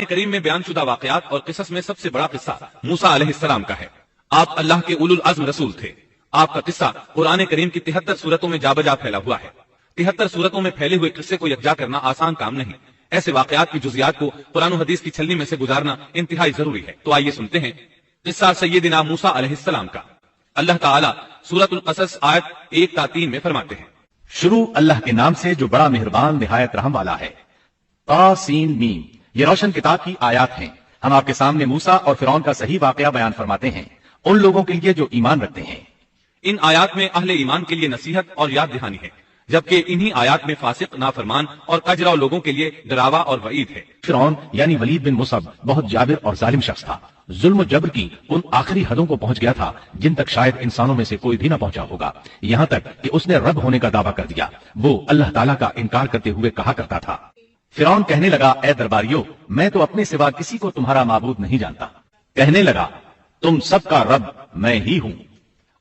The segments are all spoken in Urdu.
کریم میں بیان شدہ واقعات اور قصص میں سب سے بڑا قصہ موسیٰ علیہ السلام کا ہے۔ آپ اللہ کے اولو العزم رسول تھے۔ آپ کا قصہ قرآن کریم کی 73 سورتوں میں جا بجا پھیلا ہوا ہے۔ 73 سورتوں میں پھیلے ہوئے قصے کو یکجا کرنا آسان کام نہیں۔ ایسے واقعات کی جزیات کو قرآن و حدیث کی چھلنی میں سے گزارنا انتہائی ضروری ہے۔ تو آئیے سنتے ہیں قصہ سیدنا موسیٰ علیہ السلام کا۔ اللہ تعالیٰ سورۃ القصص آیت 1 تا 3 میں فرماتے ہیں، شروع اللہ کے نام سے جو بڑا مہربان نہایت رحم والا ہے۔ طا سین میم، یہ روشن کتاب کی آیات ہیں۔ ہم آپ کے سامنے موسیٰ اور فرعون کا صحیح واقعہ بیان فرماتے ہیں ان لوگوں کے لیے جو ایمان رکھتے ہیں۔ ان آیات میں اہل ایمان کے لیے نصیحت اور یاد دہانی ہے، جبکہ انہی آیات میں فاسق، نافرمان اور کجرا لوگوں کے لیے ڈراوا اور وعید ہے۔ فرعون یعنی ولید بن مصعب بہت جابر اور ظالم شخص تھا۔ ظلم و جبر کی ان آخری حدوں کو پہنچ گیا تھا جن تک شاید انسانوں میں سے کوئی بھی نہ پہنچا ہوگا، یہاں تک کہ اس نے رب ہونے کا دعویٰ کر دیا۔ وہ اللہ تعالیٰ کا انکار کرتے ہوئے کہا کرتا تھا، فرعون کہنے لگا، اے درباریوں، میں تو اپنے سوا کسی کو تمہارا معبود نہیں جانتا۔ کہنے لگا، تم سب کا رب میں ہی ہوں۔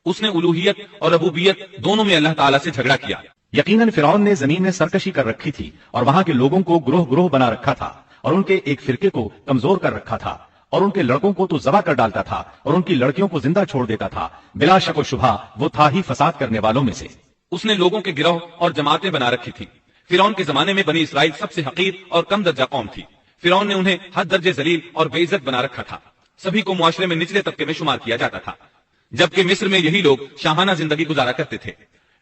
اس نے الوہیت اور ربوبیت دونوں میں اللہ تعالیٰ سے جھگڑا کیا۔ یقیناً فرعون نے زمین میں سرکشی کر رکھی تھی اور وہاں کے لوگوں کو گروہ گروہ بنا رکھا تھا اور ان کے ایک فرقے کو کمزور کر رکھا تھا اور ان کے لڑکوں کو تو ذبح کر ڈالتا تھا اور ان کی لڑکیوں کو زندہ چھوڑ دیتا تھا۔ بلا شک و شبہ وہ تھا ہی فساد کرنے والوں میں سے۔ اس نے لوگوں کے گروہ اور جماعتیں بنا رکھی تھی۔ فرعون کے زمانے میں بنی اسرائیل سب سے حقیر اور کم درجہ قوم تھی۔ فرعون نے انہیں حد درجے ذلیل اور بے عزت بنا رکھا تھا۔ سبھی کو معاشرے میں نچلے طبقے میں شمار کیا جاتا تھا، جبکہ مصر میں یہی لوگ شاہانہ زندگی گزارا کرتے تھے۔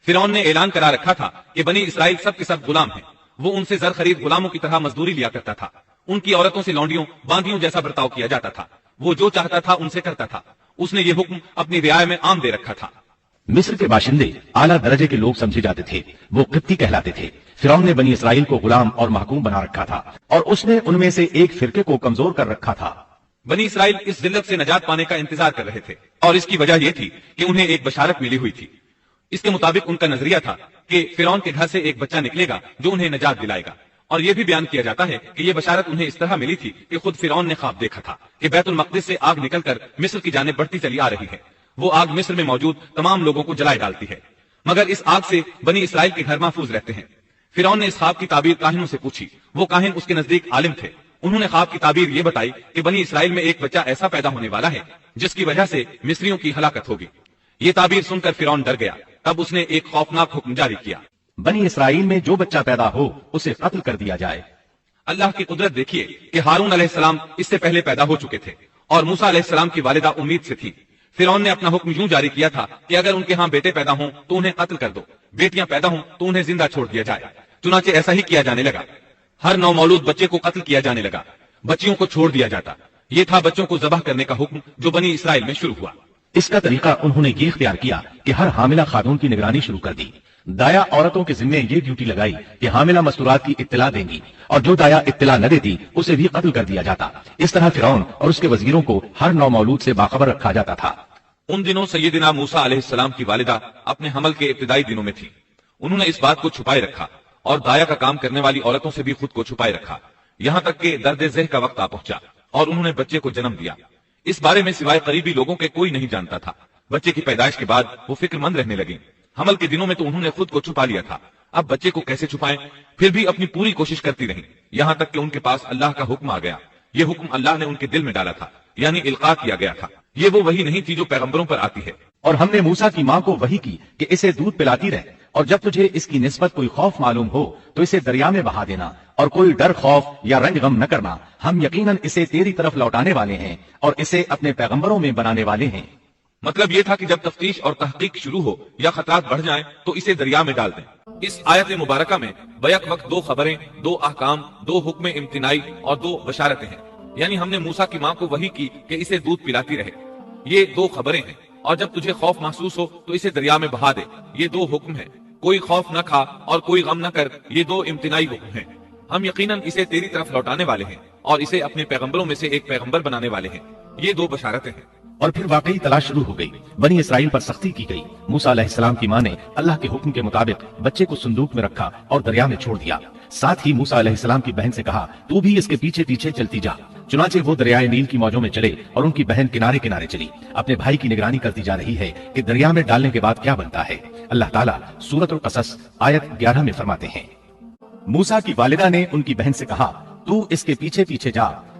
فرعون نے اعلان کرا رکھا تھا کہ بنی اسرائیل سب کے سب غلام ہیں۔ وہ ان سے زر خرید غلاموں کی طرح مزدوری لیا کرتا تھا۔ ان کی عورتوں سے لونڈیوں باندیوں جیسا برتاؤ کیا جاتا تھا۔ وہ جو چاہتا تھا ان سے کرتا تھا۔ اس نے یہ حکم اپنی رعایا میں عام دے رکھا تھا۔ مصر کے باشندے اعلیٰ درجے کے لوگ سمجھے جاتے تھے، وہ قبطی کہلاتے تھے۔ فرعون نے بنی اسرائیل کو غلام اور محکوم بنا رکھا تھا اور اس نے ان میں سے ایک فرقے کو کمزور کر رکھا تھا۔ بنی اسرائیل اس ذلت سے نجات پانے کا انتظار کر رہے تھے اور اس کی وجہ یہ تھی کہ انہیں ایک بشارت ملی ہوئی تھی۔ اس کے مطابق ان کا نظریہ تھا کہ فرعون کے گھر سے ایک بچہ نکلے گا جو انہیں نجات دلائے گا، اور یہ بھی بیان کیا جاتا ہے کہ یہ بشارت انہیں اس طرح ملی تھی کہ خود فرعون نے خواب دیکھا تھا کہ بیت المقدس سے آگ نکل کر مصر کی جانب بڑھتی چلی آ رہی ہے۔ وہ آگ مصر میں موجود تمام لوگوں کو جلائے ڈالتی ہے، مگر اس آگ سے بنی اسرائیل کے گھر محفوظ رہتے ہیں۔ فرعون نے اس خواب کی تعبیر کاہنوں سے پوچھی۔ وہ کاہن اس کے نزدیک عالم تھے۔ انہوں نے خواب کی تعبیر یہ بتائی کہ بنی اسرائیل میں ایک بچہ ایسا پیدا ہونے والا ہے جس کی وجہ سے مصریوں کی ہلاکت ہوگی۔ یہ تعبیر سن کر فرعون ڈر گیا۔ تب اس نے ایک خوفناک حکم جاری کیا، بنی اسرائیل میں جو بچہ پیدا ہو اسے قتل کر دیا جائے۔ اللہ کی قدرت دیکھیے کہ ہارون علیہ السلام اس سے پہلے پیدا ہو چکے تھے اور موسیٰ علیہ السلام کی والدہ امید سے تھی۔ فرعون نے اپنا حکم یوں جاری کیا تھا کہ اگر ان کے ہاں بیٹے پیدا ہوں تو انہیں قتل کر دو، بیٹیاں پیدا ہوں تو انہیں زندہ چھوڑ دیا جائے۔ چنانچہ ایسا ہی کیا جانے لگا۔ ہر نو مولود بچے کو قتل کیا جانے لگا، بچیوں کو چھوڑ دیا جاتا۔ یہ تھا بچوں کو ذبح کرنے کا حکم جو بنی اسرائیل میں شروع ہوا۔ اس کا طریقہ انہوں نے یہ اختیار کیا کہ ہر حاملہ خاتون کی نگرانی شروع کر دی۔ دایا عورتوں کے ذمے یہ ڈیوٹی لگائی کہ حاملہ مستورات کی اطلاع دیں گی، اور جو دایا اطلاع نہ دیتی اسے بھی قتل کر دیا جاتا۔ اس طرح فرعون اور اس کے وزیروں کو ہر نو مولود سے باخبر رکھا جاتا تھا۔ ان دنوں سیدنا موسیٰ علیہ السلام کی والدہ اپنے حمل کے ابتدائی دنوں میں تھی۔ انہوں نے اس بات کو چھپائے رکھا اور دایا کا کام کرنے والی عورتوں سے بھی خود کو چھپائے رکھا، یہاں تک کہ درد ذہ کا وقت آ پہنچا اور انہوں نے بچے کو جنم دیا۔ اس بارے میں سوائے قریبی لوگوں کے کوئی نہیں جانتا تھا۔ بچے کی پیدائش کے بعد وہ فکر مند رہنے لگیں۔ حمل کے دنوں میں تو انہوں نے خود کو چھپا لیا تھا، اب بچے کو کیسے چھپائیں؟ پھر بھی اپنی پوری کوشش کرتی رہیں، یہاں تک کہ ان کے پاس اللہ کا حکم آ گیا۔ یہ حکم اللہ نے ان کے دل میں ڈالا تھا، یعنی القاء کیا گیا تھا۔ یہ وہ وحی نہیں تھی جو پیغمبروں پر آتی ہے۔ اور ہم نے موسیٰ کی ماں کو وحی کی کہ اسے دودھ پلاتی رہ، اور جب تجھے اس کی نسبت کوئی خوف معلوم ہو تو اسے دریا میں بہا دینا، اور کوئی ڈر خوف یا رنج غم نہ کرنا۔ ہم یقیناً اسے تیری طرف لوٹانے والے ہیں اور اسے اپنے پیغمبروں میں بنانے والے ہیں۔ مطلب یہ تھا کہ جب تفتیش اور تحقیق شروع ہو یا خطرات بڑھ جائیں تو اسے دریا میں ڈال دیں۔ اس آیت مبارکہ میں بیک وقت دو خبریں، دو احکام، دو حکم امتناعی اور دو بشارتیں ہیں، یعنی ہم نے موسیٰ کی ماں کو وحی کی کہ اسے دودھ پلاتی رہے، یہ دو خبریں ہیں، اور جب تجھے خوف محسوس ہو تو اسے دریا میں بہا دے، یہ دو حکم ہیں۔ کوئی خوف نہ کھا اور کوئی غم نہ کر، یہ دو امتناعی حکم ہیں۔ ہم یقیناً اسے تیری طرف لوٹانے والے ہیں اور اسے اپنے پیغمبروں میں سے ایک پیغمبر بنانے والے ہیں، یہ دو بشارتیں ہیں۔ اور پھر واقعی تلاش شروع ہو گئی، بنی اسرائیل پر سختی کی گئی۔ موسیٰ علیہ السلام کی ماں نے اللہ کے حکم کے مطابق بچے کو صندوق میں رکھا اور دریا میں چھوڑ دیا۔ ساتھ ہی موسیٰ علیہ السلام کی بہن سے کہا، تو بھی اس کے پیچھے پیچھے چلتی جا۔ چنانچہ وہ دریائے نیل کی موجوں میں چلے اور ان کی بہن کنارے کنارے چلی، اپنے بھائی کی نگرانی کرتی جا رہی ہے کہ دریا میں ڈالنے کے بعد کیا بنتا ہے۔ اللہ تعالیٰ سورۃ القصص آیت 11 میں فرماتے ہیں، موسیٰ کی والدہ نے ان کی بہن سے کہا، تو اس کے پیچھے پیچھے جا،